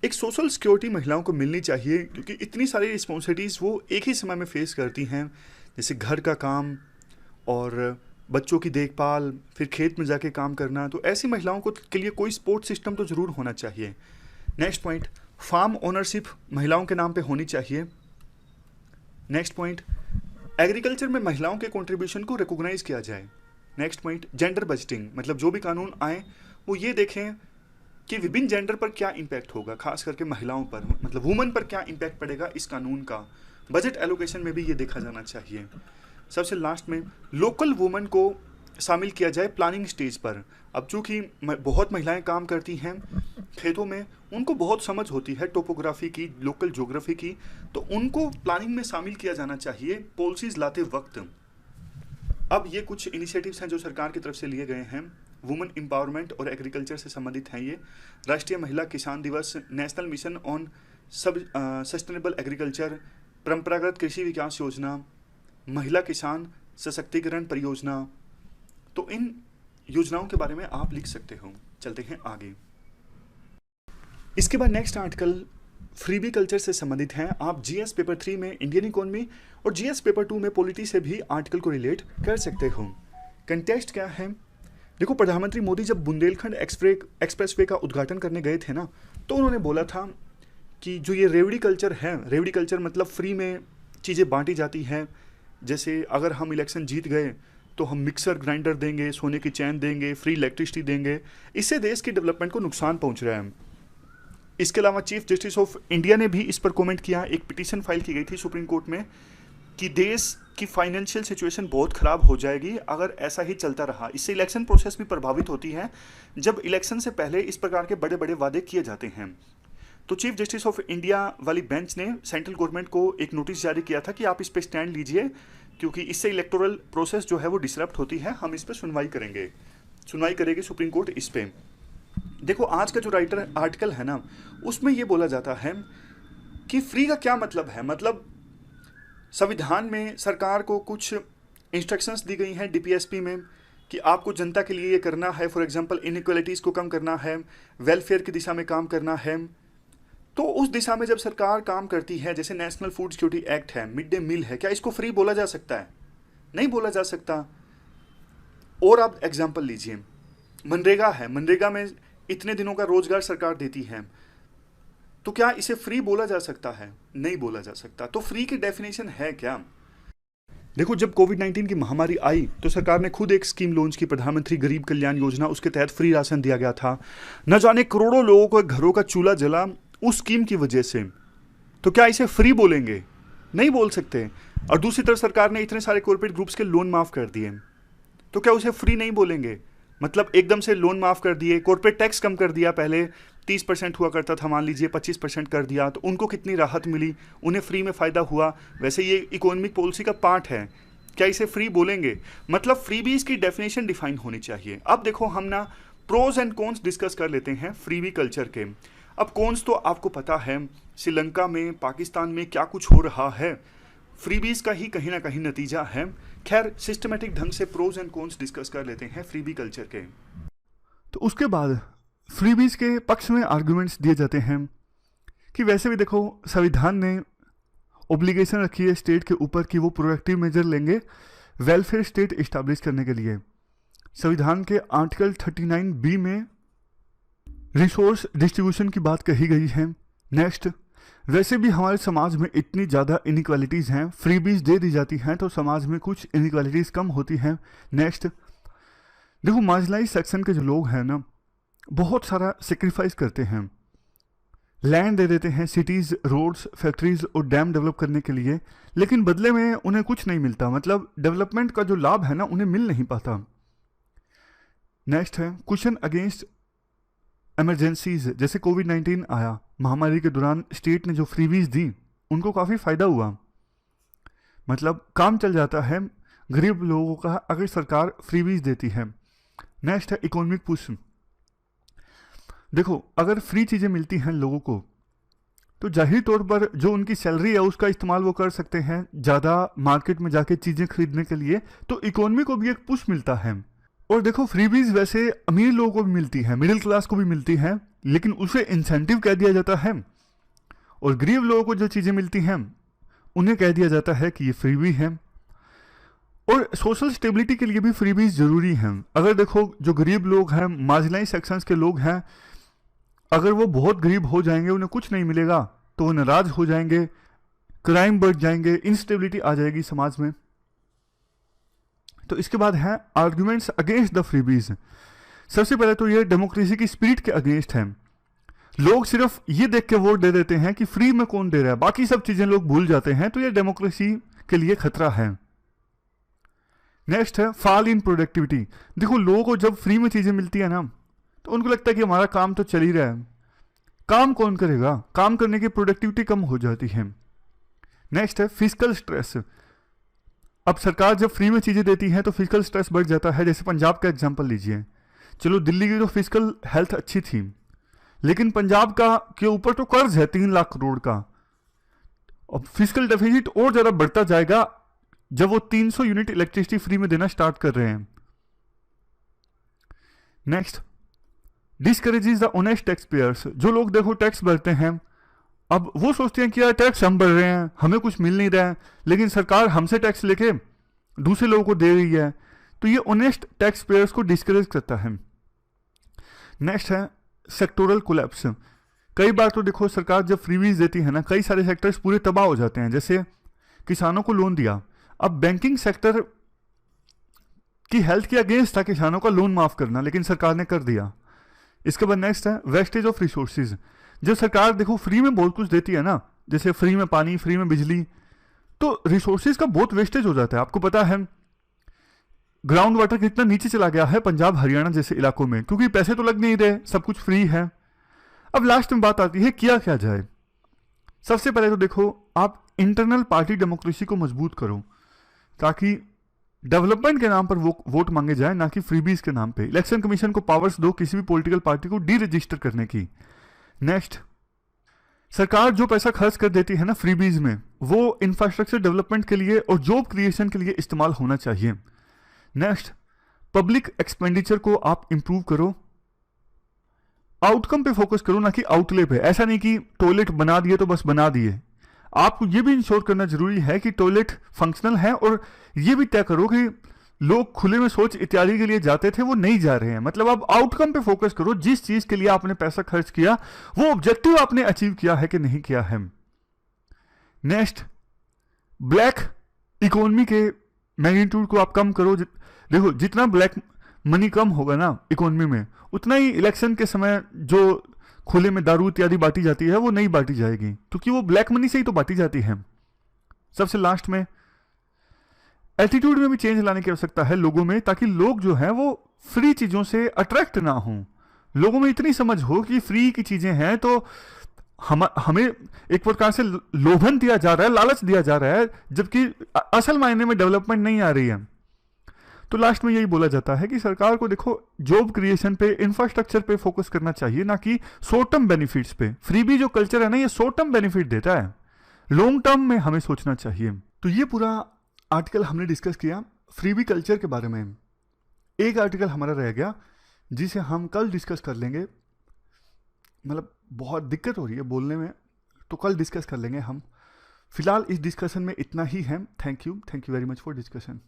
Speaker 1: एक सोशल सिक्योरिटी महिलाओं को मिलनी चाहिए, क्योंकि इतनी सारी रिस्पॉन्सिबिलिटीज़ वो एक ही समय में फेस करती हैं, जैसे घर का काम और बच्चों की देखभाल, फिर खेत में जाके काम करना। तो ऐसी महिलाओं को के लिए कोई सपोर्ट सिस्टम तो ज़रूर होना चाहिए। नेक्स्ट पॉइंट, फार्म ओनरशिप महिलाओं के नाम पे होनी चाहिए। नेक्स्ट पॉइंट, एग्रीकल्चर में महिलाओं के कंट्रीब्यूशन को रिकॉग्नाइज किया जाए। नेक्स्ट पॉइंट, जेंडर बजटिंग, मतलब जो भी कानून आए वो ये देखें कि विभिन्न जेंडर पर क्या इम्पैक्ट होगा, खास करके महिलाओं पर, मतलब वुमेन पर क्या इम्पैक्ट पड़ेगा इस कानून का। बजट एलोकेशन में भी ये देखा जाना चाहिए। सबसे लास्ट में, लोकल वुमेन को शामिल किया जाए प्लानिंग स्टेज पर। अब चूँकि बहुत महिलाएं काम करती हैं खेतों में, उनको बहुत समझ होती है टोपोग्राफी की, लोकल ज्योग्राफी की, तो उनको प्लानिंग में शामिल किया जाना चाहिए पॉलिसीज लाते वक्त। अब ये कुछ इनिशिएटिव्स हैं जो सरकार की तरफ से लिए गए हैं। वुमेन एम्पावरमेंट और एग्रीकल्चर से संबंधित हैं ये। राष्ट्रीय महिला किसान दिवस, नेशनल मिशन ऑन सब सस्टेनेबल एग्रीकल्चर, परंपरागत कृषि विकास योजना, महिला किसान सशक्तिकरण परियोजना। तो इन योजनाओं के बारे में आप लिख सकते हो। चलते हैं आगे। इसके बाद नेक्स्ट आर्टिकल फ्रीबी कल्चर से संबंधित है। आप जीएस पेपर 3 में इंडियन इकोनॉमी और जीएस पेपर 2 में पॉलिटी से भी आर्टिकल को रिलेट कर सकते हो। कंटेक्स्ट क्या है? देखो, प्रधानमंत्री मोदी जब बुंदेलखंड एक्सप्रेसवे का उद्घाटन करने गए थे ना, तो उन्होंने बोला था कि जो ये रेवड़ी कल्चर है, रेवड़ी कल्चर मतलब फ्री में चीज़ें बांटी जाती हैं। जैसे अगर हम इलेक्शन जीत गए तो हम मिक्सर ग्राइंडर देंगे, सोने की चैन देंगे, फ्री इलेक्ट्रिसिटी देंगे। इससे देश की डेवलपमेंट को नुकसान पहुंच रहा है। इसके अलावा चीफ जस्टिस ऑफ इंडिया ने भी इस पर कमेंट किया। एक पिटीशन फाइल की गई थी सुप्रीम कोर्ट में कि देश की फाइनेंशियल सिचुएशन बहुत ख़राब हो जाएगी अगर ऐसा ही चलता रहा। इससे इलेक्शन प्रोसेस भी प्रभावित होती है जब इलेक्शन से पहले इस प्रकार के बड़े बड़े वादे किए जाते हैं। तो चीफ जस्टिस ऑफ इंडिया वाली बेंच ने सेंट्रल गवर्नमेंट को एक नोटिस जारी किया था कि आप इस पर स्टैंड लीजिए, क्योंकि इससे इलेक्टोरल प्रोसेस जो है वो डिसरप्ट होती है। हम इस पर सुनवाई करेगी सुप्रीम कोर्ट इस पर। देखो, आज का जो आर्टिकल है ना, उसमें ये बोला जाता है कि फ्री का क्या मतलब है। मतलब संविधान में सरकार को कुछ इंस्ट्रक्शंस दी गई हैं डीपीएसपी में कि आपको जनता के लिए ये करना है। फॉर एग्जांपल, इनइक्वालिटीज़ को कम करना है, वेलफेयर की दिशा में काम करना है। तो उस दिशा में जब सरकार काम करती है, जैसे नेशनल फूड सिक्योरिटी एक्ट है, मिड डे मील है, क्या इसको फ्री बोला जा सकता है? नहीं बोला जा सकता। और आप एग्जाम्पल लीजिए, मनरेगा है, मनरेगा में इतने दिनों का रोजगार सरकार देती है, तो क्या इसे फ्री बोला जा सकता है? नहीं बोला जा सकता। तो फ्री की डेफिनेशन है क्या? देखो, जब कोविड-19 की महामारी आई तो सरकार ने खुद एक स्कीम लॉन्च की, प्रधानमंत्री गरीब कल्याण योजना। उसके तहत फ्री राशन दिया गया था। न जाने करोड़ों लोगों को घरों का चूल्हा जला उस स्कीम की वजह से। तो क्या इसे फ्री बोलेंगे? नहीं बोल सकते। और दूसरी तरफ सरकार ने इतने सारे कॉर्पोरेट ग्रुप्स के लोन माफ कर दिए, तो क्या उसे फ्री नहीं बोलेंगे? मतलब एकदम से लोन माफ कर दिए, कॉर्पोरेट टैक्स कम कर दिया, पहले 30% हुआ करता था, मान लीजिए 25% कर दिया, तो उनको कितनी राहत मिली, उन्हें फ्री में फ़ायदा हुआ। वैसे ये इकोनॉमिक पॉलिसी का पार्ट है। क्या इसे फ्री बोलेंगे? मतलब फ्री भी इसकी डेफिनेशन डिफाइन होनी चाहिए। अब देखो, हम ना प्रोज एंड कॉन्स डिस्कस कर लेते हैं फ्रीबी कल्चर के। अब कॉन्स तो आपको पता है, श्रीलंका में, पाकिस्तान में क्या कुछ हो रहा है, फ्रीबीज का ही कहीं ना कहीं नतीजा है। खैर, सिस्टमेटिक ढंग से प्रोज एंड कॉन्स डिस्कस कर लेते हैं फ्रीबी कल्चर के। तो उसके बाद फ्रीबीज के पक्ष में आर्गुमेंट्स दिए जाते हैं कि वैसे भी देखो, संविधान ने ओब्लिगेशन रखी है स्टेट के ऊपर कि वो प्रोएक्टिव मेजर लेंगे वेलफेयर स्टेट इस्टेब्लिश करने के लिए। संविधान के आर्टिकल 39B में रिसोर्स डिस्ट्रीब्यूशन की बात कही गई है। नेक्स्ट, वैसे भी हमारे समाज में इतनी ज़्यादा इनइक्वालिटीज़ हैं, फ्रीबीज दे दी जाती हैं तो समाज में कुछ इनइक्वालिटीज़ कम होती हैं। नेक्स्ट, देखो, मार्जिनलाइज सेक्शन के जो लोग हैं ना, बहुत सारा सेक्रीफाइस करते हैं, लैंड दे देते हैं सिटीज़, रोड्स, फैक्ट्रीज और डैम डेवलप करने के लिए, लेकिन बदले में उन्हें कुछ नहीं मिलता। मतलब डेवलपमेंट का जो लाभ है ना, उन्हें मिल नहीं पाता। नेक्स्ट है क्वेश्चन अगेंस्ट इमरजेंसीज। जैसे कोविड-19 आया, महामारी के दौरान स्टेट ने जो फ्रीबीज दी उनको काफ़ी फ़ायदा हुआ, मतलब काम चल जाता है गरीब लोगों का अगर सरकार फ्रीबीज देती है। नेक्स्ट है इकोनॉमिक पुश। देखो, अगर फ्री चीज़ें मिलती हैं लोगों को तो जाहिर तौर पर जो उनकी सैलरी है उसका इस्तेमाल वो कर सकते हैं ज़्यादा मार्केट में जाके चीज़ें खरीदने के लिए, तो इकोनॉमी को भी एक पुश मिलता है। और देखो, फ्रीबीज वैसे अमीर लोगों को भी मिलती है, मिडिल क्लास को भी मिलती है, लेकिन उसे इंसेंटिव कह दिया जाता है। और गरीब लोगों को जो चीज़ें मिलती हैं उन्हें कह दिया जाता है कि ये फ्रीबी है। और सोशल स्टेबिलिटी के लिए भी फ्रीबीज ज़रूरी हैं। अगर देखो, जो गरीब लोग हैं, मार्जिनलाइज सेक्शंस के लोग हैं, अगर वो बहुत गरीब हो जाएंगे, उन्हें कुछ नहीं मिलेगा तो वो नाराज हो जाएंगे, क्राइम बढ़ जाएंगे, इंस्टेबिलिटी आ जाएगी समाज में। तो इसके बाद है आर्ग्यूमेंट्स अगेंस्ट द फ्रीबीज। सबसे पहले तो ये डेमोक्रेसी की स्पिरिट के अगेंस्ट है। लोग सिर्फ ये देख के वोट दे देते हैं कि फ्री में कौन दे रहा है, बाकी सब चीजें लोग भूल जाते हैं, तो ये डेमोक्रेसी के लिए खतरा है। नेक्स्ट है फॉल इन प्रोडक्टिविटी। देखो, लोगों को जब फ्री में चीजें मिलती है ना, तो उनको लगता है कि हमारा काम तो चल ही रहा है, काम कौन करेगा, काम करने की प्रोडक्टिविटी कम हो जाती है। नेक्स्ट है फिजिकल स्ट्रेस। अब सरकार जब फ्री में चीज़ें देती है तो फिजिकल स्ट्रेस बढ़ जाता है। जैसे पंजाब का एग्जाम्पल लीजिए, चलो दिल्ली की तो फिजिकल हेल्थ अच्छी थी, लेकिन पंजाब का के ऊपर तो कर्ज है 3 लाख करोड़ का। अब फिजिकल डेफिसिट और ज़्यादा बढ़ता जाएगा जब वो 300 यूनिट इलेक्ट्रिसिटी फ्री में देना स्टार्ट कर रहे हैं। Next, discourages the honest tax payers. जो लोग देखो टैक्स भरते हैं, अब वो सोचते हैं कि यार टैक्स हम भर रहे हैं, हमें कुछ मिल नहीं रहा है, लेकिन सरकार हमसे टैक्स लेके दूसरे लोगों को दे रही है, तो ये ऑनेस्ट टैक्स पेयर्स को डिस्करेज करता है। नेक्स्ट है सेक्टोरल कोलैप्स। कई बार तो देखो सरकार जब फ्रीवीज देती है ना, कई सारे सेक्टर्स पूरे तबाह हो जाते हैं। जैसे किसानों को लोन दिया, अब बैंकिंग सेक्टर की हेल्थ के अगेंस्ट था किसानों का लोन माफ करना, लेकिन सरकार ने कर दिया। इसके बाद नेक्स्ट है वेस्टेज ऑफ रिसोर्सेज। जब सरकार देखो फ्री में बहुत कुछ देती है ना, जैसे फ्री में पानी, फ्री में बिजली, तो रिसोर्सेज का बहुत वेस्टेज हो जाता है। आपको पता है ग्राउंड वाटर कितना नीचे चला गया है पंजाब हरियाणा जैसे इलाकों में, क्योंकि पैसे तो लग नहीं रहे, सब कुछ फ्री है। अब लास्ट में बात आती है किया क्या जाए। सबसे पहले तो देखो आप इंटरनल पार्टी डेमोक्रेसी को मजबूत करो, ताकि डेवलपमेंट के नाम पर वोट मांगे जाए, ना कि फ्रीबीज के नाम पे। इलेक्शन कमीशन को पावर्स दो किसी भी पॉलिटिकल पार्टी को डी रजिस्टर करने की। नेक्स्ट, सरकार जो पैसा खर्च कर देती है ना फ्रीबीज में, वो इंफ्रास्ट्रक्चर डेवलपमेंट के लिए और जॉब क्रिएशन के लिए इस्तेमाल होना चाहिए। नेक्स्ट, पब्लिक एक्सपेंडिचर को आप इंप्रूव करो, आउटकम पे फोकस करो, ना कि आउटले पे। ऐसा नहीं कि टॉयलेट बना दिए तो बस बना दिए, आपको ये भी इंश्योर करना जरूरी है कि टॉयलेट फंक्शनल है, और ये भी तय करो कि लोग खुले में शौच इत्यादि के लिए जाते थे वो नहीं जा रहे हैं। मतलब आप आउटकम पे फोकस करो, जिस चीज के लिए आपने पैसा खर्च किया वो ऑब्जेक्टिव आपने अचीव किया है कि नहीं किया है। नेक्स्ट, ब्लैक इकोनॉमी के मैग्नीट्यूड को आप कम करो। देखो जितना ब्लैक मनी कम होगा ना इकोनॉमी में, उतना ही इलेक्शन के समय जो खुले में दारू इत्यादि बांटी जाती है वो नहीं बांटी जाएगी, क्योंकि वो ब्लैक मनी से ही तो बांटी जाती है। सबसे लास्ट में एटीट्यूड में भी चेंज लाने की आवश्यकता है लोगों में, ताकि लोग जो है वो फ्री चीजों से अट्रैक्ट ना हों। लोगों में इतनी समझ हो कि फ्री की चीजें हैं तो हमें एक प्रकार से लोभन दिया जा रहा है, लालच दिया जा रहा है, जबकि असल मायने में डेवलपमेंट नहीं आ रही है। तो लास्ट में यही बोला जाता है कि सरकार को देखो जॉब क्रिएशन पे, इंफ्रास्ट्रक्चर पे फोकस करना चाहिए, ना कि शॉर्ट टर्म बेनिफिट्स पे। फ्रीबी जो कल्चर है ना, ये शॉर्ट टर्म बेनिफिट देता है, लॉन्ग टर्म में हमें सोचना चाहिए। तो ये पूरा आर्टिकल हमने डिस्कस किया फ्रीबी कल्चर के बारे में। एक आर्टिकल हमारा रह गया जिसे हम कल डिस्कस कर लेंगे, मतलब बहुत दिक्कत हो रही है बोलने में, तो कल डिस्कस कर लेंगे हम। फिलहाल इस डिस्कशन में इतना ही है। Thank you very much for discussion.